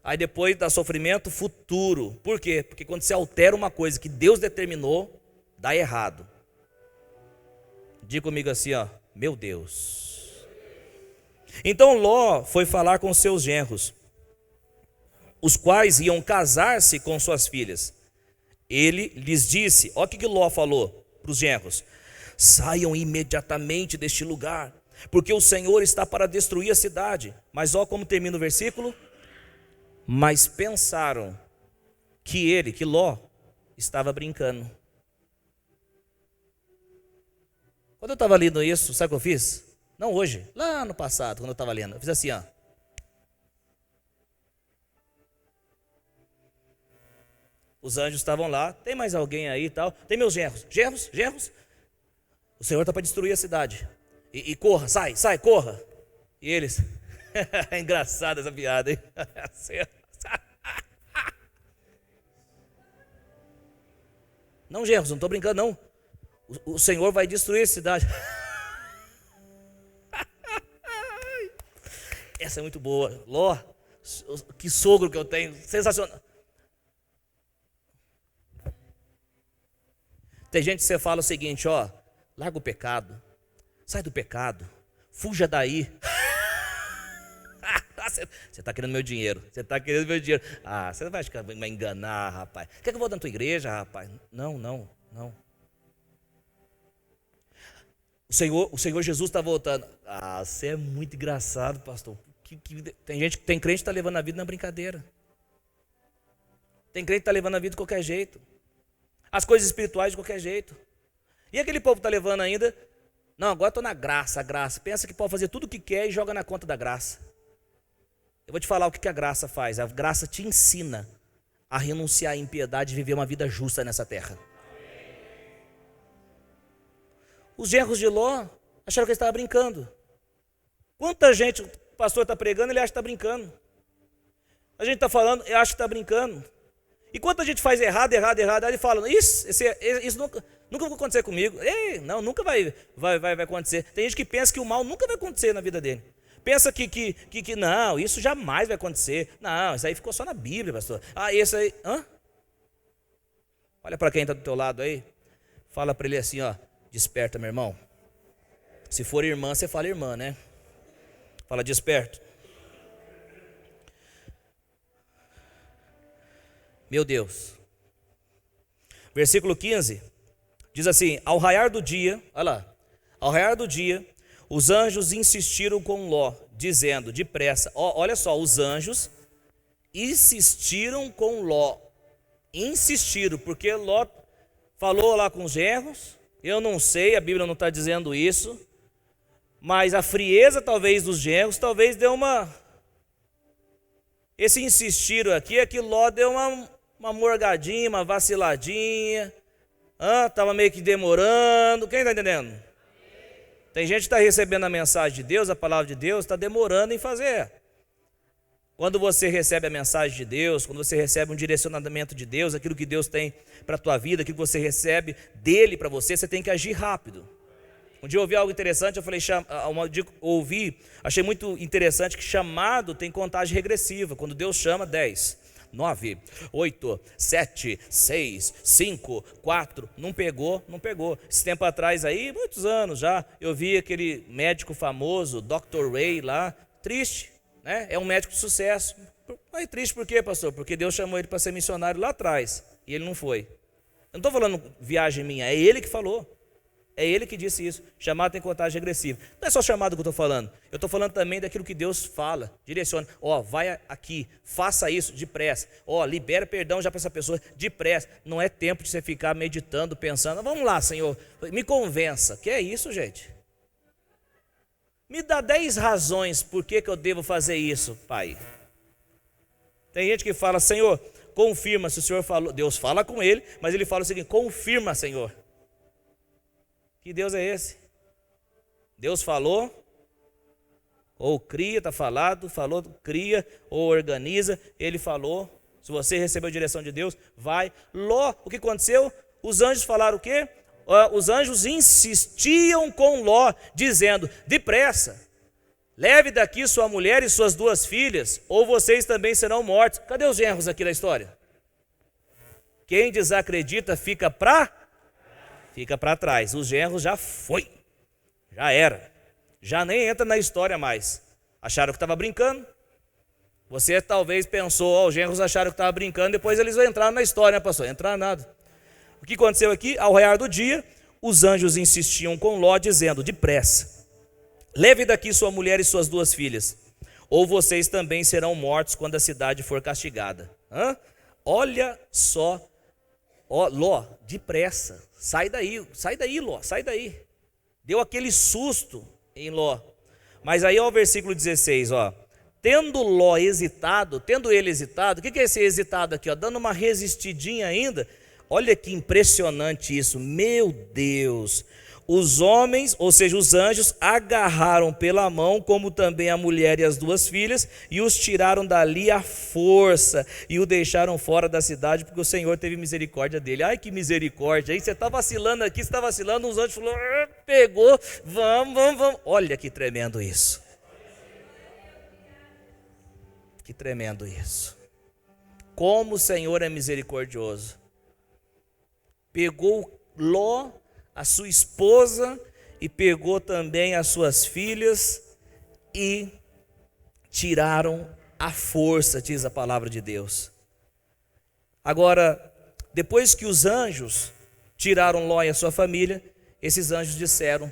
Aí depois dá sofrimento futuro. Por quê? Porque quando você altera uma coisa que Deus determinou, dá errado. Diga comigo assim, ó, meu Deus. Então Ló foi falar com seus genros, os quais iam casar-se com suas filhas. Ele lhes disse, olha o que Ló falou para os genros: saiam imediatamente deste lugar, porque o Senhor está para destruir a cidade. Mas olha como termina o versículo. Mas pensaram que Ló, estava brincando. Quando eu estava lendo isso, sabe o que eu fiz? Não hoje, lá no passado, quando eu estava lendo, eu fiz assim, ó. Os anjos estavam lá, tem mais alguém aí e tal, tem meus genros, genros, o Senhor está para destruir a cidade, e corra, sai, corra. E eles, é engraçada essa piada, hein? Não, genros, não estou brincando não, o Senhor vai destruir a cidade. Essa é muito boa. Ló, que sogro que eu tenho, sensacional. Tem gente que você fala o seguinte, ó, larga o pecado, sai do pecado, fuja daí. Você está querendo meu dinheiro, Ah, você vai me enganar, rapaz. Quer que eu vou na tua igreja, rapaz? Não. O Senhor Jesus está voltando. Ah, você é muito engraçado, pastor. Tem crente que está levando a vida na brincadeira. Tem crente que está levando a vida de qualquer jeito. As coisas espirituais de qualquer jeito. E aquele povo está levando ainda, não, agora estou na graça, pensa que pode fazer tudo o que quer e joga na conta da graça. Eu vou te falar o que a graça faz. A graça te ensina a renunciar à impiedade e viver uma vida justa nessa terra. Os genros de Ló acharam que ele estava brincando. Quanta gente o pastor está pregando, ele acha que está brincando. A gente está falando, ele acha que está brincando. E quanta gente faz errado, aí ele fala, isso nunca vai acontecer comigo. Ei, não, nunca vai acontecer. Tem gente que pensa que o mal nunca vai acontecer na vida dele. Pensa que não, isso jamais vai acontecer. Não, isso aí ficou só na Bíblia, pastor. Ah, esse aí, Olha para quem está do teu lado aí. Fala para ele assim, ó, desperta, meu irmão. Se for irmã, você fala irmã, né? Fala, desperto. Meu Deus. Versículo 15 diz assim: ao raiar do dia, olha lá, ao raiar do dia, os anjos insistiram com Ló, dizendo, depressa. Olha só, os anjos insistiram com Ló. Insistiram, porque Ló falou lá com os genros. Eu não sei, a Bíblia não está dizendo isso, mas a frieza talvez dos genros, talvez deu uma... Esse insistiram aqui é que Ló deu uma morgadinha, uma vaciladinha, estava meio que demorando. Quem está entendendo? Tem gente que está recebendo a mensagem de Deus, a palavra de Deus, está demorando em fazer. Quando você recebe a mensagem de Deus, quando você recebe um direcionamento de Deus, aquilo que Deus tem para a tua vida, aquilo que você recebe dele para você, você tem que agir rápido. Um dia eu ouvi algo interessante, eu falei, achei muito interessante que chamado tem contagem regressiva. Quando Deus chama, 10, 9, 8, 7, 6, 5, 4, não pegou. Esse tempo atrás aí, muitos anos já, eu vi aquele médico famoso, Dr. Ray lá, triste, né? É um médico de sucesso. Mas triste por quê, pastor? Porque Deus chamou ele para ser missionário lá atrás, e ele não foi. Eu não estou falando viagem minha, é ele que falou. É ele que disse isso. Chamado tem contagem regressiva. Não é só chamado que eu estou falando. Eu estou falando também daquilo que Deus fala. Direciona. Vai aqui. Faça isso depressa. Libera perdão já para essa pessoa depressa. Não é tempo de você ficar meditando, pensando. Vamos lá, Senhor. Me convença. Que é isso, gente? Me dá 10 razões por que eu devo fazer isso, Pai. Tem gente que fala, Senhor, confirma se o Senhor falou. Deus fala com ele, mas ele fala o seguinte, confirma, Senhor. Que Deus é esse? Deus falou, ou cria, está falado, falou, cria, ou organiza, ele falou. Se você recebeu a direção de Deus, vai. Ló, o que aconteceu? Os anjos falaram o quê? os anjos insistiam com Ló, dizendo: depressa, leve daqui sua mulher e suas 2 filhas, ou vocês também serão mortos. Cadê os genros aqui da história? Quem desacredita fica para trás. Os genros já foi, já era, já nem entra na história mais. Acharam que estava brincando? Você talvez pensou, os genros acharam que estava brincando, depois eles entraram na história, né, pastor? Entraram nada. O que aconteceu aqui? Ao raiar do dia, os anjos insistiam com Ló, dizendo: depressa, leve daqui sua mulher e suas 2 filhas, ou vocês também serão mortos quando a cidade for castigada. Olha só, Ló, depressa, sai daí, Ló, sai daí. Deu aquele susto em Ló. Mas aí, ó, o versículo 16, ó. Tendo ele hesitado, o que é esse hesitado aqui, ó? Dando uma resistidinha ainda. Olha que impressionante isso, meu Deus. Os homens, ou seja, os anjos, agarraram pela mão, como também a mulher e as 2 filhas, e os tiraram dali à força, e o deixaram fora da cidade, porque o Senhor teve misericórdia dele. Ai, que misericórdia, aí você está vacilando aqui, você está vacilando, os anjos falaram: pegou, vamos. Olha que tremendo isso. Que tremendo isso. Como o Senhor é misericordioso. Pegou Ló, a sua esposa, e pegou também as suas filhas e tiraram à força, diz a palavra de Deus. Agora, depois que os anjos tiraram Ló e a sua família, esses anjos disseram,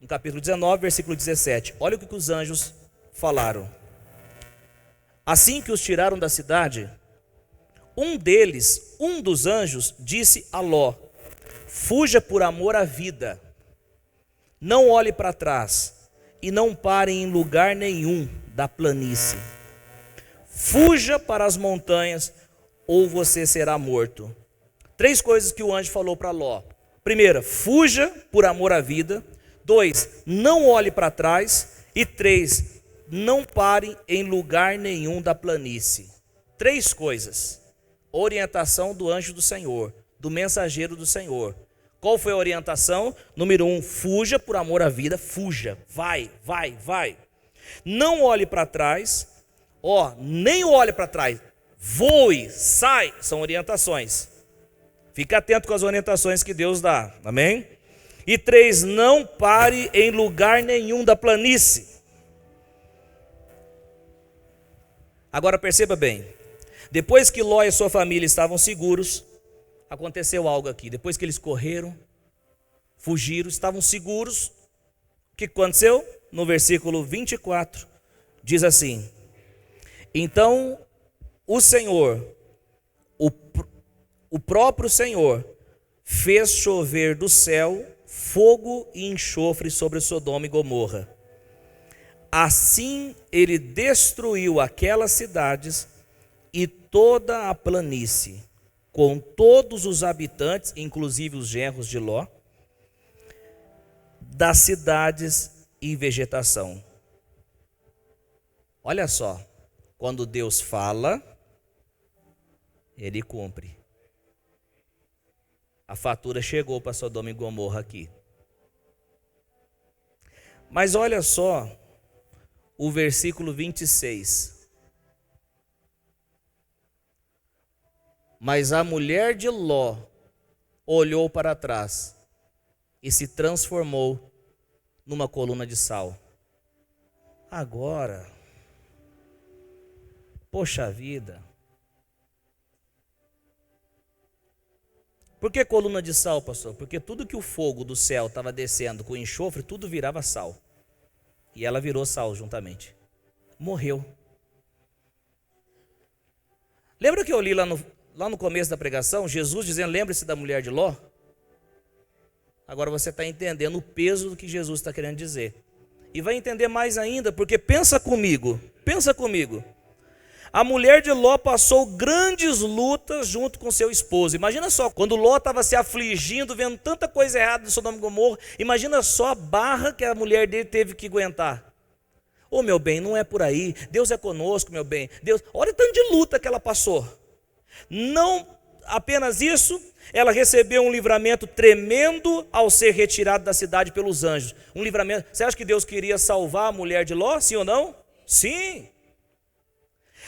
no capítulo 19, versículo 17, olha o que os anjos falaram. Assim que os tiraram da cidade, um dos anjos, disse a Ló: fuja por amor à vida, não olhe para trás e não pare em lugar nenhum da planície. Fuja para as montanhas ou você será morto. 3 coisas que o anjo falou para Ló. Primeira, fuja por amor à vida. 2, não olhe para trás. E 3, não pare em lugar nenhum da planície. 3 coisas. Orientação do anjo do Senhor, do mensageiro do Senhor. Qual foi a orientação? Número 1, fuja por amor à vida, fuja, vai. Não olhe para trás, nem olhe para trás, voe, sai, são orientações. Fique atento com as orientações que Deus dá, amém? E 3, não pare em lugar nenhum da planície. Agora perceba bem, depois que Ló e sua família estavam seguros, aconteceu algo aqui. Depois que eles correram, fugiram, estavam seguros, o que aconteceu? No versículo 24, diz assim: então o Senhor, o próprio Senhor, fez chover do céu fogo e enxofre sobre Sodoma e Gomorra. Assim ele destruiu aquelas cidades e toda a planície, com todos os habitantes, inclusive os genros de Ló, das cidades e vegetação. Olha só, quando Deus fala, Ele cumpre. A fatura chegou para Sodoma e Gomorra aqui. Mas olha só o versículo 26. Mas a mulher de Ló olhou para trás e se transformou numa coluna de sal. Agora, poxa vida. Por que coluna de sal, pastor? Porque tudo que o fogo do céu estava descendo com enxofre, tudo virava sal. E ela virou sal juntamente. Morreu. Lembra que eu li lá no começo da pregação, Jesus dizendo, lembre-se da mulher de Ló? Agora você está entendendo o peso do que Jesus está querendo dizer. E vai entender mais ainda, porque pensa comigo. A mulher de Ló passou grandes lutas junto com seu esposo. Imagina só, quando Ló estava se afligindo, vendo tanta coisa errada no Sodoma e Gomorra, imagina só a barra que a mulher dele teve que aguentar. Ô meu bem, não é por aí, Deus é conosco, meu bem. Deus, olha o tanto de luta que ela passou. Não apenas isso, ela recebeu um livramento tremendo ao ser retirada da cidade pelos anjos. Um livramento. Você acha que Deus queria salvar a mulher de Ló, sim ou não? Sim.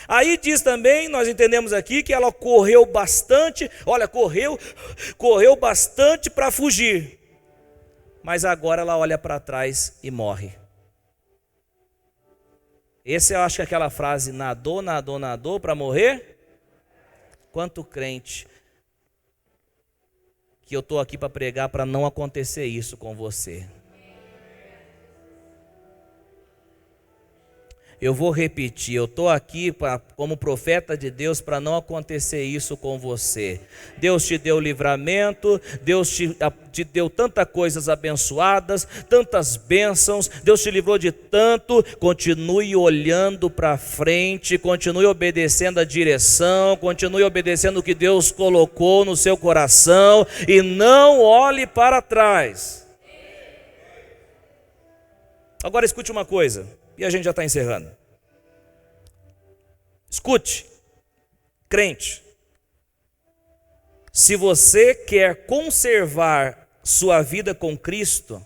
Aí diz também, nós entendemos aqui, que ela correu bastante, olha, correu bastante para fugir. Mas agora ela olha para trás e morre. Esse eu acho que é aquela frase, nadou para morrer. Quanto crente que eu estou aqui para pregar para não acontecer isso com você. Eu vou repetir, eu estou aqui como profeta de Deus para não acontecer isso com você. Deus te deu livramento, Deus te deu tantas coisas abençoadas, tantas bênçãos, Deus te livrou de tanto. Continue olhando para frente, continue obedecendo a direção, continue obedecendo o que Deus colocou no seu coração e não olhe para trás. Agora escute uma coisa. E a gente já está encerrando. Escute, crente, se você quer conservar sua vida com Cristo,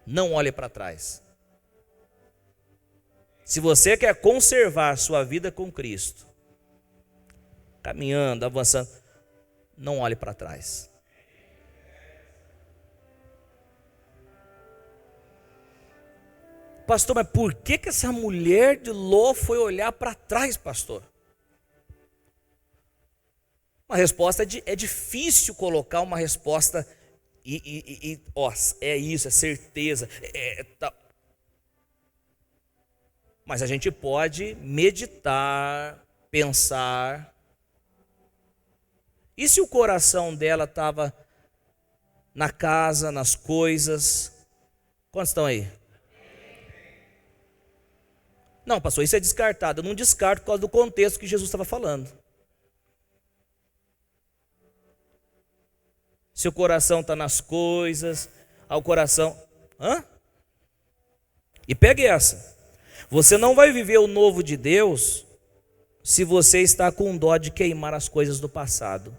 não olhe para trás. Se você quer conservar sua vida com Cristo, caminhando, avançando, não olhe para trás. Pastor, mas por que essa mulher de Ló foi olhar para trás, pastor? Uma resposta é difícil colocar uma resposta é isso, é certeza. Mas a gente pode meditar, pensar. E se o coração dela estava na casa, nas coisas? Quantos estão aí? Não, pastor, isso é descartado. Eu não descarto por causa do contexto que Jesus estava falando. Se o coração está nas coisas, ao coração... E pegue essa. Você não vai viver o novo de Deus se você está com dó de queimar as coisas do passado.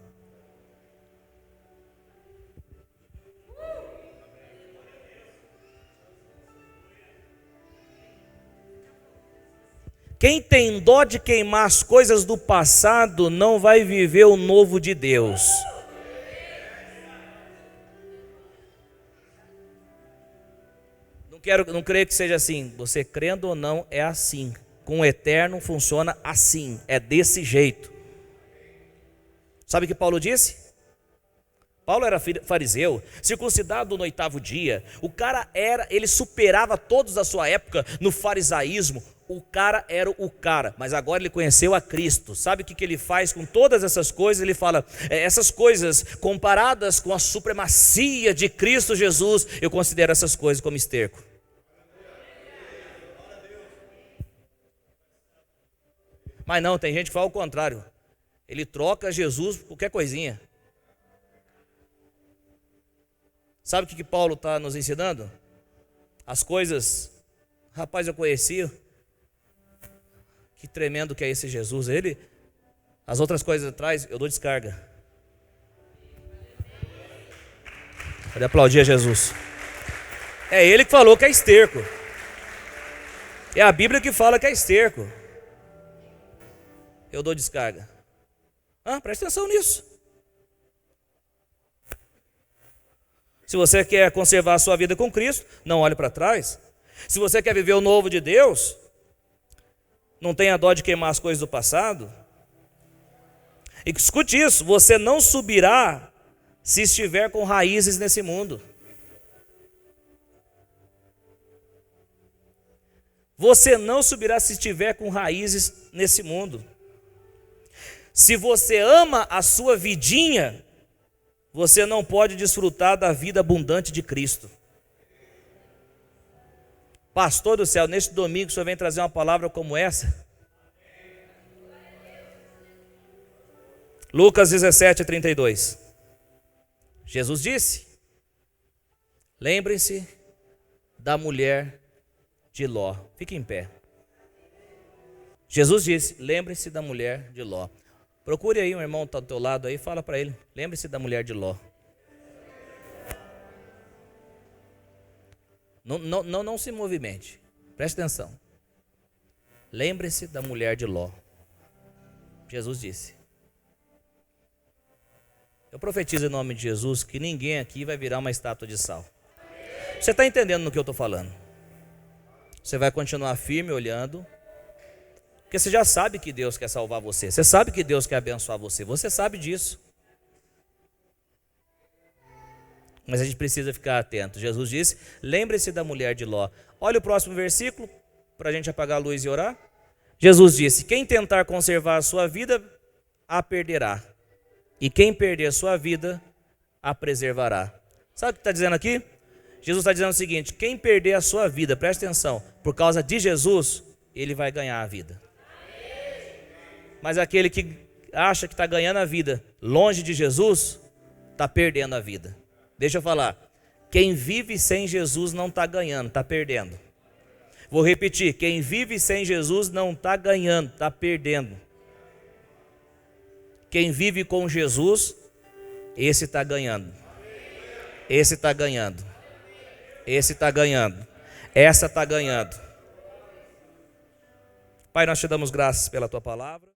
Quem tem dó de queimar as coisas do passado não vai viver o novo de Deus. Não creio que seja assim. Você crendo ou não, é assim. Com o eterno funciona assim. É desse jeito. Sabe o que Paulo disse? Paulo era fariseu, circuncidado no 8º dia. O cara ele superava todos da sua época no farisaísmo. O cara era o cara, mas agora ele conheceu a Cristo. Sabe o que ele faz com todas essas coisas? Ele fala, essas coisas comparadas com a supremacia de Cristo Jesus, eu considero essas coisas como esterco. Mas não, tem gente que fala o contrário. Ele troca Jesus por qualquer coisinha. Sabe o que Paulo está nos ensinando? As coisas, rapaz, eu conheci. Que tremendo que é esse Jesus. As outras coisas atrás, eu dou descarga. Pode aplaudir a Jesus. É ele que falou que é esterco. É a Bíblia que fala que é esterco. Eu dou descarga. Presta atenção nisso. Se você quer conservar a sua vida com Cristo, não olhe para trás. Se você quer viver o novo de Deus, não tenha dó de queimar as coisas do passado. E escute isso, você não subirá se estiver com raízes nesse mundo. Você não subirá se estiver com raízes nesse mundo. Se você ama a sua vidinha, você não pode desfrutar da vida abundante de Cristo. Pastor do céu, neste domingo o senhor vem trazer uma palavra como essa? Lucas 17:32. Jesus disse: lembrem-se da mulher de Ló. Fique em pé. Jesus disse: lembrem-se da mulher de Ló. Procure aí um irmão que está do teu lado aí, fala para ele, lembre-se da mulher de Ló. Não se movimente, preste atenção. Lembre-se da mulher de Ló. Jesus disse. Eu profetizo em nome de Jesus que ninguém aqui vai virar uma estátua de sal. Você está entendendo no que eu estou falando? Você vai continuar firme olhando, porque você já sabe que Deus quer salvar você. Você sabe que Deus quer abençoar você. Você sabe disso. Mas a gente precisa ficar atento. Jesus disse, lembre-se da mulher de Ló. Olha o próximo versículo, para a gente apagar a luz e orar. Jesus disse, quem tentar conservar a sua vida, a perderá. E quem perder a sua vida, a preservará. Sabe o que está dizendo aqui? Jesus está dizendo o seguinte, quem perder a sua vida, preste atenção, por causa de Jesus, ele vai ganhar a vida. Mas aquele que acha que está ganhando a vida longe de Jesus, está perdendo a vida. Deixa eu falar, quem vive sem Jesus não está ganhando, está perdendo. Vou repetir, quem vive sem Jesus não está ganhando, está perdendo. Quem vive com Jesus, esse está ganhando. Esse está ganhando. Esse está ganhando. Essa está ganhando. Pai, nós te damos graças pela tua palavra.